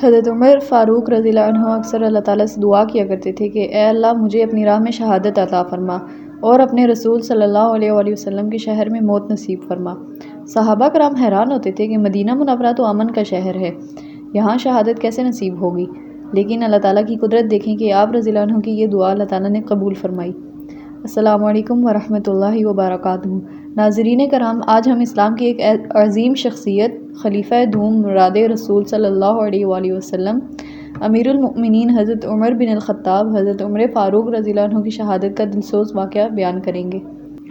حضرت عمر فاروق رضی اللہ عنہ اکثر اللہ تعالیٰ سے دعا کیا کرتے تھے کہ اے اللہ مجھے اپنی راہ میں شہادت عطا فرما اور اپنے رسول صلی اللہ علیہ وآلہ وسلم کے شہر میں موت نصیب فرما۔ صحابہ کرام حیران ہوتے تھے کہ مدینہ منورہ تو امن کا شہر ہے، یہاں شہادت کیسے نصیب ہوگی؟ لیکن اللہ تعالیٰ کی قدرت دیکھیں کہ آپ رضی اللہ عنہ کی یہ دعا اللہ تعالیٰ نے قبول فرمائی۔ السلام علیکم ورحمۃ اللہ وبرکاتہ۔ ناظرین کرام، آج ہم اسلام کی ایک عظیم شخصیت، خلیفہ دوم مراد رسول صلی اللہ علیہ وآلہ وسلم، امیر المؤمنین حضرت عمر بن الخطاب، حضرت عمر فاروق رضی اللہ عنہ کی شہادت کا دلسوز واقعہ بیان کریں گے۔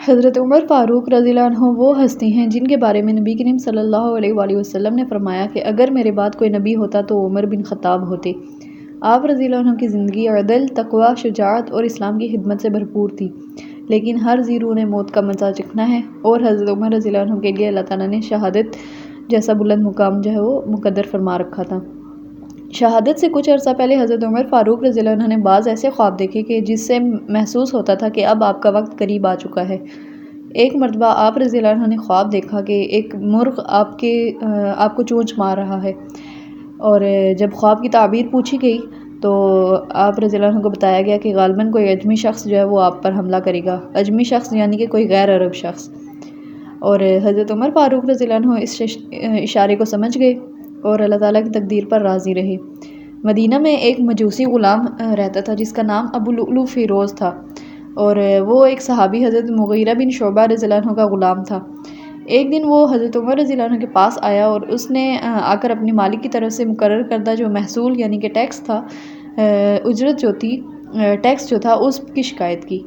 حضرت عمر فاروق رضی اللہ عنہ وہ ہستی ہیں جن کے بارے میں نبی کریم صلی اللہ علیہ وآلہ وسلم نے فرمایا کہ اگر میرے بعد کوئی نبی ہوتا تو عمر بن خطاب ہوتے۔ آپ رضی اللہ عنہ کی زندگی عدل، تقوی، شجاعت اور اسلام کی خدمت سے بھرپور تھی، لیکن ہر ذی روح نے موت کا مزہ چکھنا ہے اور حضرت عمر رضی اللہ عنہ کے لیے اللہ تعالیٰ نے شہادت جیسا بلند مقام جو ہے وہ مقدر فرما رکھا تھا۔ شہادت سے کچھ عرصہ پہلے حضرت عمر فاروق رضی اللہ عنہ نے بعض ایسے خواب دیکھے کہ جس سے محسوس ہوتا تھا کہ اب آپ کا وقت قریب آ چکا ہے۔ ایک مرتبہ آپ رضی اللہ عنہ نے خواب دیکھا کہ ایک مرغ آپ کو چونچ مار رہا ہے، اور جب خواب کی تعبیر پوچھی گئی تو آپ رضی اللہ عنہ کو بتایا گیا کہ غالباً کوئی اجمی شخص جو ہے وہ آپ پر حملہ کرے گا۔ اجمی شخص یعنی کہ کوئی غیر عرب شخص۔ اور حضرت عمر فاروق رضی اللہ عنہ اس اشارے کو سمجھ گئے اور اللہ تعالیٰ کی تقدیر پر راضی رہے۔ مدینہ میں ایک مجوسی غلام رہتا تھا جس کا نام ابو لؤلؤ فیروز تھا، اور وہ ایک صحابی حضرت مغیرہ بن شعبہ رضی اللہ عنہ کا غلام تھا۔ ایک دن وہ حضرت عمر رضی اللہ عنہ کے پاس آیا اور اس نے آ کر اپنی مالک کی طرف سے مقرر کردہ جو محصول یعنی کہ ٹیکس تھا، اجرت جو تھی، ٹیکس جو تھا، اس کی شکایت کی۔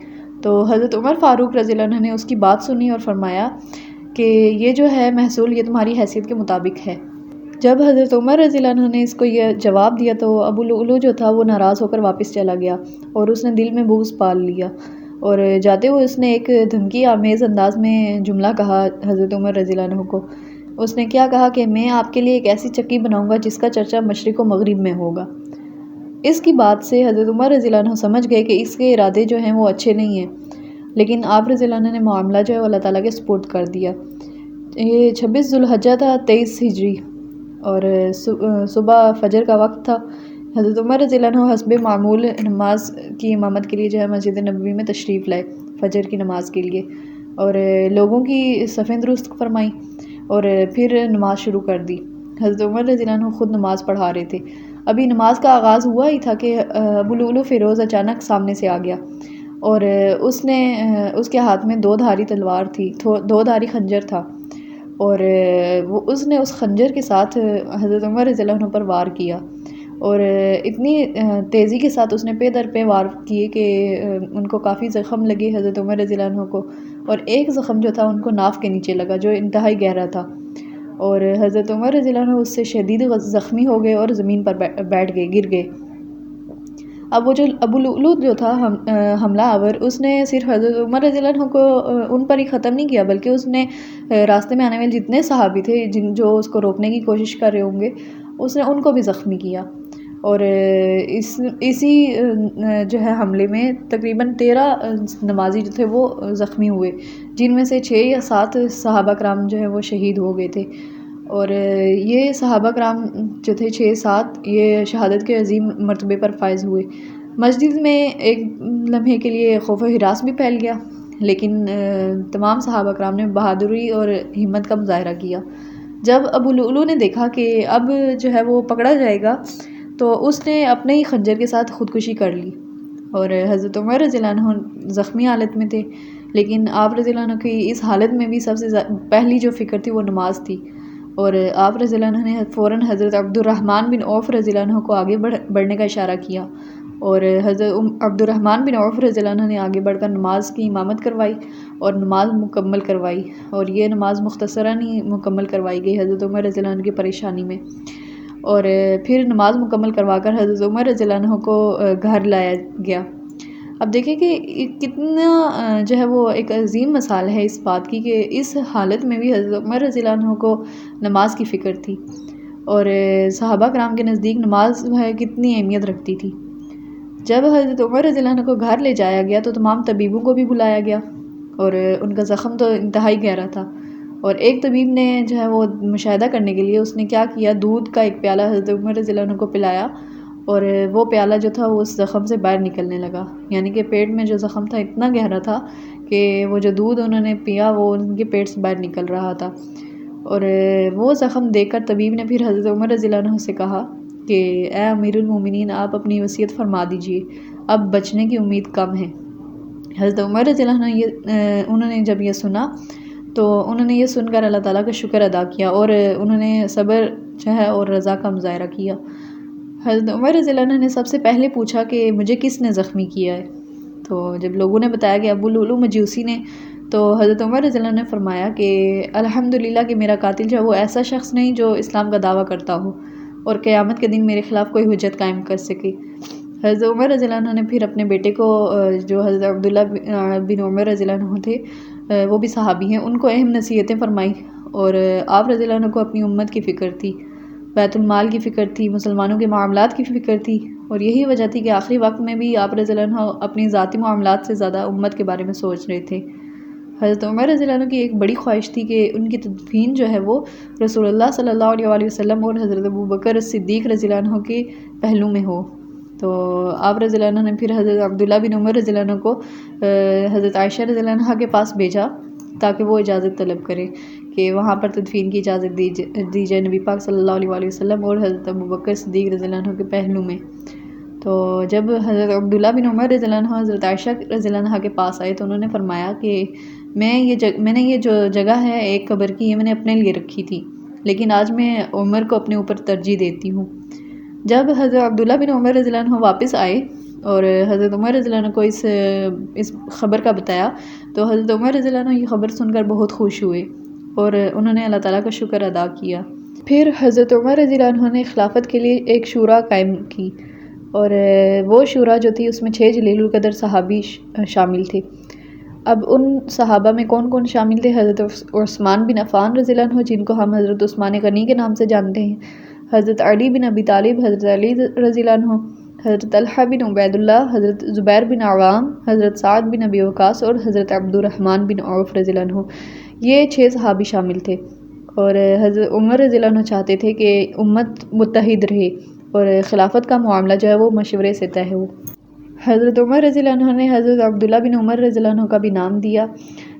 تو حضرت عمر فاروق رضی اللہ عنہ نے اس کی بات سنی اور فرمایا کہ یہ جو ہے محصول یہ تمہاری حیثیت کے مطابق ہے۔ جب حضرت عمر رضی اللہ عنہ نے اس کو یہ جواب دیا تو ابو لؤلؤ جو تھا وہ ناراض ہو کر واپس چلا گیا اور اس نے دل میں بغض پال لیا، اور جاتے ہوئے اس نے ایک دھمکی آمیز انداز میں جملہ کہا حضرت عمر رضی اللہ عنہ کو۔ اس نے کیا کہا کہ میں آپ کے لیے ایک ایسی چکی بناؤں گا جس کا چرچا مشرق و مغرب میں ہوگا۔ اس کی بات سے حضرت عمر رضی اللہ عنہ سمجھ گئے کہ اس کے ارادے جو ہیں وہ اچھے نہیں ہیں، لیکن آپ رضی اللہ عنہ نے معاملہ جو ہے اللہ تعالیٰ کے سپرد کر دیا۔ یہ 26 ذو الحجہ تھا، 23 ہجری، اور صبح فجر کا وقت تھا۔ حضرت عمر رضی اللہ عنہ حسب معمول نماز کی امامت کے لیے جو ہے مسجد نبوی میں تشریف لائے فجر کی نماز کے لیے، اور لوگوں کی صفیں درست فرمائیں اور پھر نماز شروع کر دی۔ حضرت عمر رضی اللہ عنہ خود نماز پڑھا رہے تھے۔ ابھی نماز کا آغاز ہوا ہی تھا کہ ابو لؤلؤ فیروز اچانک سامنے سے آ گیا، اور اس کے ہاتھ میں 2 دھاری تلوار تھی، 2 دھاری خنجر تھا، اور اس نے اس خنجر کے ساتھ حضرت عمر رضی اللہ عنہ پر وار کیا، اور اتنی تیزی کے ساتھ اس نے پے در پہ وار کیے کہ ان کو کافی زخم لگے حضرت عمر رضی اللہ عنہ کو، اور ایک زخم جو تھا ان کو ناف کے نیچے لگا جو انتہائی گہرا تھا، اور حضرت عمر رضی اللہ عنہ اس سے شدید زخمی ہو گئے اور زمین پر بیٹھ گئے، گر گئے۔ اب وہ جو ابو لؤلؤ جو تھا حملہ آور، اس نے صرف حضرت عمر رضی اللہ عنہ کو ان پر ہی ختم نہیں کیا، بلکہ اس نے راستے میں آنے والے جتنے صحابی تھے جو اس کو روکنے کی کوشش کر رہے ہوں گے، اس نے ان کو بھی زخمی کیا، اور اسی جو ہے حملے میں تقریباً 13 نمازی جو تھے وہ زخمی ہوئے، جن میں سے 6 یا 7 صحابہ کرام جو ہے وہ شہید ہو گئے تھے، اور یہ صحابہ کرام جو تھے 6-7 یہ شہادت کے عظیم مرتبے پر فائز ہوئے۔ مسجد میں ایک لمحے کے لیے خوف و ہراس بھی پھیل گیا، لیکن تمام صحابہ کرام نے بہادری اور ہمت کا مظاہرہ کیا۔ جب ابو لؤلؤ نے دیکھا کہ اب جو ہے وہ پکڑا جائے گا تو اس نے اپنے ہی خنجر کے ساتھ خودکشی کر لی، اور حضرت عمر رضی اللہ عنہ زخمی حالت میں تھے، لیکن آپ رضی اللہ عنہ کی اس حالت میں بھی سب سے پہلی جو فکر تھی وہ نماز تھی، اور آپ رضی اللہ عنہ نے فوراً حضرت عبد الرحمن بن عوف رضی اللہ عنہ کو آگے بڑھنے کا اشارہ کیا، اور حضرت عبد الرحمن بن عوف رضی اللہ عنہ نے آگے بڑھ کر نماز کی امامت کروائی اور نماز مکمل کروائی، اور یہ نماز مختصراً ہی مکمل کروائی گئی حضرت عمر رضی اللہ عنہ کی پریشانی میں، اور پھر نماز مکمل کروا کر حضرت عمر رضی اللہ عنہ کو گھر لایا گیا۔ اب دیکھیں کہ کتنا جو ہے وہ ایک عظیم مثال ہے اس بات کی کہ اس حالت میں بھی حضرت عمر رضی اللہ عنہ کو نماز کی فکر تھی، اور صحابہ کرام کے نزدیک نماز ہے کتنی اہمیت رکھتی تھی۔ جب حضرت عمر رضی اللہ عنہ کو گھر لے جایا گیا تو تمام طبیبوں کو بھی بلایا گیا، اور ان کا زخم تو انتہائی گہرا تھا، اور ایک طبیب نے جو ہے وہ مشاہدہ کرنے کے لیے اس نے کیا کیا، دودھ کا ایک پیالہ حضرت عمر رضی اللہ عنہ کو پلایا، اور وہ پیالہ جو تھا وہ اس زخم سے باہر نکلنے لگا، یعنی کہ پیٹ میں جو زخم تھا اتنا گہرا تھا کہ وہ جو دودھ انہوں نے پیا وہ ان کے پیٹ سے باہر نکل رہا تھا۔ اور وہ زخم دیکھ کر طبیب نے پھر حضرت عمر رضی اللہ عنہ سے کہا کہ اے امیر المومنین، آپ اپنی وصیت فرما دیجئے، اب بچنے کی امید کم ہے۔ حضرت عمر رضی اللہ عنہ انہوں نے جب یہ سنا تو انہوں نے یہ سن کر اللہ تعالیٰ کا شکر ادا کیا، اور انہوں نے صبر جو ہے اور رضا کا مظاہرہ کیا۔ حضرت عمر رضی اللہ عنہ نے سب سے پہلے پوچھا کہ مجھے کس نے زخمی کیا ہے، تو جب لوگوں نے بتایا کہ ابو لؤلؤ مجوسی نے، تو حضرت عمر رضی اللہ عنہ نے فرمایا کہ الحمدللہ کہ میرا قاتل جو ہے وہ ایسا شخص نہیں جو اسلام کا دعویٰ کرتا ہو اور قیامت کے دن میرے خلاف کوئی حجت قائم کر سکے۔ حضرت عمر رضی اللہ عنہ نے پھر اپنے بیٹے کو، جو حضرت عبداللہ بن عمر رضی اللہ عنہ تھے، وہ بھی صحابی ہیں، ان کو اہم نصیحتیں فرمائی، اور آپ رضی اللہ عنہ کو اپنی امت کی فکر تھی، بیت المال کی فکر تھی، مسلمانوں کے معاملات کی فکر تھی، اور یہی وجہ تھی کہ آخری وقت میں بھی آپ رضی اللہ عنہ اپنی ذاتی معاملات سے زیادہ امت کے بارے میں سوچ رہے تھے۔ حضرت عمر رضی اللہ عنہ کی ایک بڑی خواہش تھی کہ ان کی تدفین جو ہے وہ رسول اللہ صلی اللہ علیہ وآلہ وسلم اور حضرت ابوبکر صدیق رضی اللہ عنہ کے پہلو میں ہو۔ تو آپ رضی اللہ عنہ نے پھر حضرت عبداللہ بن عمر رضی اللہ عنہ کو حضرت عائشہ رضی اللہ عنہ کے پاس بھیجا تاکہ وہ اجازت طلب کرے کہ وہاں پر تدفین کی اجازت دی جائے نبی پاک صلی اللہ علیہ وآلہ وسلم اور حضرت ابوبکر صدیق رضی اللہ عنہ کے پہلو میں۔ تو جب حضرت عبداللہ بن عمر رضی اللہ عنہ حضرت عائشہ رضی اللہ عنہ کے پاس آئے تو انہوں نے فرمایا کہ میں نے یہ جو جگہ ہے ایک قبر کی، یہ میں نے اپنے لیے رکھی تھی، لیکن آج میں عمر کو اپنے اوپر ترجیح دیتی ہوں۔ جب حضرت عبداللہ بن عمر رضی اللہ عنہ واپس آئے اور حضرت عمر رضی اللہ عنہ کو اس خبر کا بتایا تو حضرت عمر رضی اللہ عنہ یہ خبر سن کر بہت خوش ہوئے اور انہوں نے اللہ تعالیٰ کا شکر ادا کیا۔ پھر حضرت عمر رضی اللہ عنہ نے خلافت کے لیے ایک شورا قائم کی، اور وہ شورا جو تھی اس میں 6 جلیل القدر صحابی شامل تھے۔ اب ان صحابہ میں کون کون شامل تھے؟ حضرت عثمان بن عفان رضی اللہ عنہ، جن کو ہم حضرت عثمان غنی کے نام سے جانتے ہیں، حضرت علی بن ابی طالب، حضرت علی رضی اللہ عنہ، حضرت طلحہ بن عبید اللہ، حضرت زبیر بن عوام، حضرت سعد بن ابی وقاص اور حضرت عبد الرحمن بن عوف رضی اللہ عنہ، یہ 6 صحابی شامل تھے۔ اور حضرت عمر رضی اللہ عنہ چاہتے تھے کہ امت متحد رہے اور خلافت کا معاملہ جو ہے وہ مشورے سے طے ہو۔ حضرت عمر رضی اللہ عنہ نے حضرت عبداللہ بن عمر رضی اللہ عنہ کا بھی نام دیا،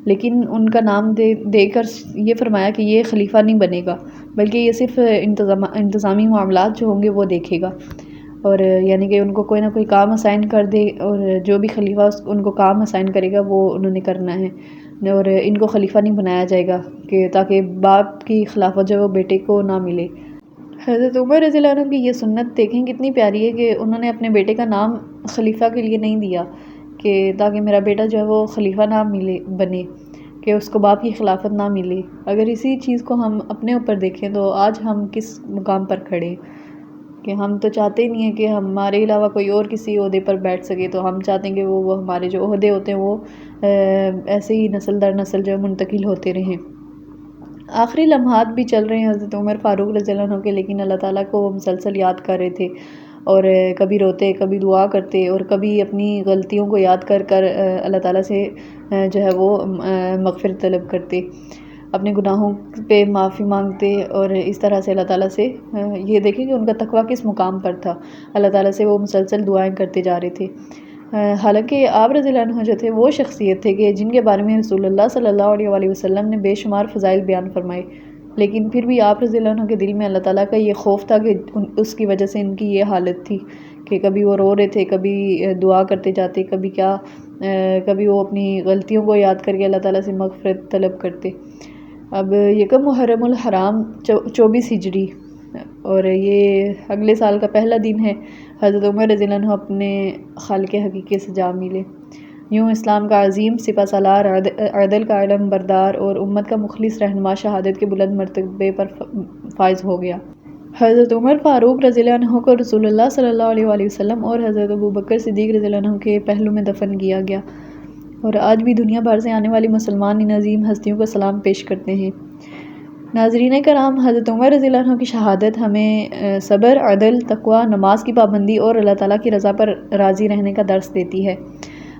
لیکن ان کا نام دے کر یہ فرمایا کہ یہ خلیفہ نہیں بنے گا، بلکہ یہ صرف انتظامی معاملات جو ہوں گے وہ دیکھے گا، اور یعنی کہ ان کو کوئی نہ کوئی کام اسائن کر دے، اور جو بھی خلیفہ ان کو کام اسائن کرے گا وہ انہوں نے کرنا ہے، اور ان کو خلیفہ نہیں بنایا جائے گا کہ تاکہ باپ کی خلافت جو ہے وہ بیٹے کو نہ ملے۔ حضرت عمر رضی اللہ عنہ کی یہ سنت دیکھیں کتنی پیاری ہے کہ انہوں نے اپنے بیٹے کا نام خلیفہ کے لیے نہیں دیا کہ تاکہ میرا بیٹا جو ہے وہ خلیفہ نہ بنے، کہ اس کو باپ کی خلافت نہ ملے۔ اگر اسی چیز کو ہم اپنے اوپر دیکھیں تو آج ہم کس مقام پر کھڑے، کہ ہم تو چاہتے ہی نہیں ہیں کہ ہمارے علاوہ کوئی اور کسی عہدے پر بیٹھ سکے، تو ہم چاہتے ہیں کہ وہ ہمارے جو عہدے ہوتے ہیں وہ ایسے ہی نسل در نسل جو منتقل ہوتے رہیں۔ آخری لمحات بھی چل رہے ہیں حضرت عمر فاروق رضی اللہ عنہ کے، لیکن اللہ تعالیٰ کو وہ مسلسل یاد کر رہے تھے، اور کبھی روتے، کبھی دعا کرتے، اور کبھی اپنی غلطیوں کو یاد کر کر اللہ تعالیٰ سے جو ہے وہ مغفرت طلب کرتے، اپنے گناہوں پہ معافی مانگتے، اور اس طرح سے اللہ تعالیٰ سے یہ دیکھیں کہ ان کا تقویٰ کس مقام پر تھا، اللہ تعالیٰ سے وہ مسلسل دعائیں کرتے جا رہے تھے۔ حالانکہ آپ رضی اللہ عنہ جو تھے وہ شخصیت تھے کہ جن کے بارے میں رسول اللہ صلی اللہ علیہ وآلہ وسلم نے بے شمار فضائل بیان فرمائے، لیکن پھر بھی آپ رضی اللہ عنہ کے دل میں اللہ تعالیٰ کا یہ خوف تھا کہ اس کی وجہ سے ان کی یہ حالت تھی کہ کبھی وہ رو رہے تھے، کبھی دعا کرتے جاتے، کبھی وہ اپنی غلطیوں کو یاد کر کے اللہ تعالیٰ سے مغفرت طلب کرتے۔ اب یکم محرم الحرام 24 ہجری اور یہ اگلے سال کا پہلا دن ہے، حضرت عمر رضی اللہ عنہ اپنے خالق حقیقی سے جا ملے۔ یوں اسلام کا عظیم سپہ سالار، عدل کا علم بردار اور امت کا مخلص رہنما شہادت کے بلند مرتبے پر فائز ہو گیا۔ حضرت عمر فاروق رضی اللہ عنہ کو رسول اللہ صلی اللہ علیہ وآلہ وسلم اور حضرت ابوبکر صدیق رضی اللہ عنہ کے پہلو میں دفن کیا گیا، اور آج بھی دنیا بھر سے آنے والی مسلمان ان عظیم ہستیوں کو سلام پیش کرتے ہیں۔ ناظرین کرام، حضرت عمر رضی اللہ عنہ کی شہادت ہمیں صبر، عدل، تقویٰ، نماز کی پابندی اور اللہ تعالیٰ کی رضا پر راضی رہنے کا درس دیتی ہے۔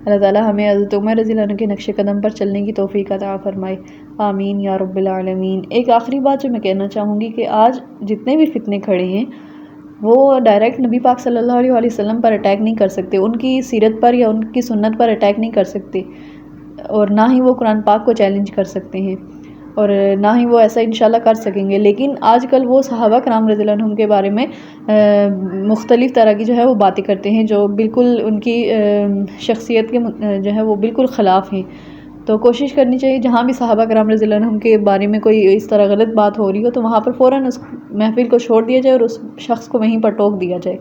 اللہ تعالیٰ ہمیں حضرت عمر رضی اللہ عنہ کے نقش قدم پر چلنے کی توفیق عطا فرمائے، آمین یا رب العالمین۔ ایک آخری بات جو میں کہنا چاہوں گی کہ آج جتنے بھی فتنے کھڑے ہیں وہ ڈائریکٹ نبی پاک صلی اللہ علیہ وسلم پر اٹیک نہیں کر سکتے، ان کی سیرت پر یا ان کی سنت پر اٹیک نہیں کر سکتے، اور نہ ہی وہ قرآن پاک کو چیلنج کر سکتے ہیں، اور نہ ہی وہ ایسا انشاءاللہ کر سکیں گے۔ لیکن آج کل وہ صحابہ کرام رضی اللہ عنہم کے بارے میں مختلف طرح کی جو ہے وہ باتیں کرتے ہیں جو بالکل ان کی شخصیت کے جو ہے وہ بالکل خلاف ہیں۔ تو کوشش کرنی چاہیے جہاں بھی صحابہ کرام رضی اللہ عنہم کے بارے میں کوئی اس طرح غلط بات ہو رہی ہو تو وہاں پر فوراً اس محفل کو چھوڑ دیا جائے اور اس شخص کو وہیں پر ٹوک دیا جائے،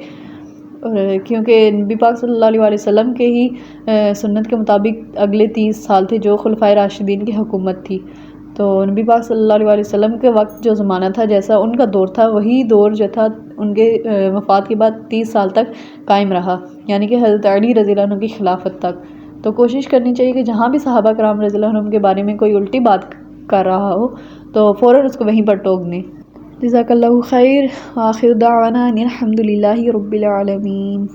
کیونکہ نبی پاک صلی اللہ علیہ وسلم کے ہی سنت کے مطابق اگلے 30 سال تھے جو خلفائے راشدین کی حکومت تھی، تو نبی پاک صلی اللہ علیہ وسلم کے وقت جو زمانہ تھا، جیسا ان کا دور تھا، وہی دور جو تھا ان کے وفات کے بعد 30 سال تک قائم رہا، یعنی کہ حضرت علی رضی اللہ عنہ کی خلافت تک۔ تو کوشش کرنی چاہیے کہ جہاں بھی صحابہ کرام رضی اللہ عنہم کے بارے میں کوئی الٹی بات کر رہا ہو تو فوراً اس کو وہیں پر ٹوک دیں۔ جزاک اللہ خیر، آخر دعوانا ان الحمد للہ رب العالمین۔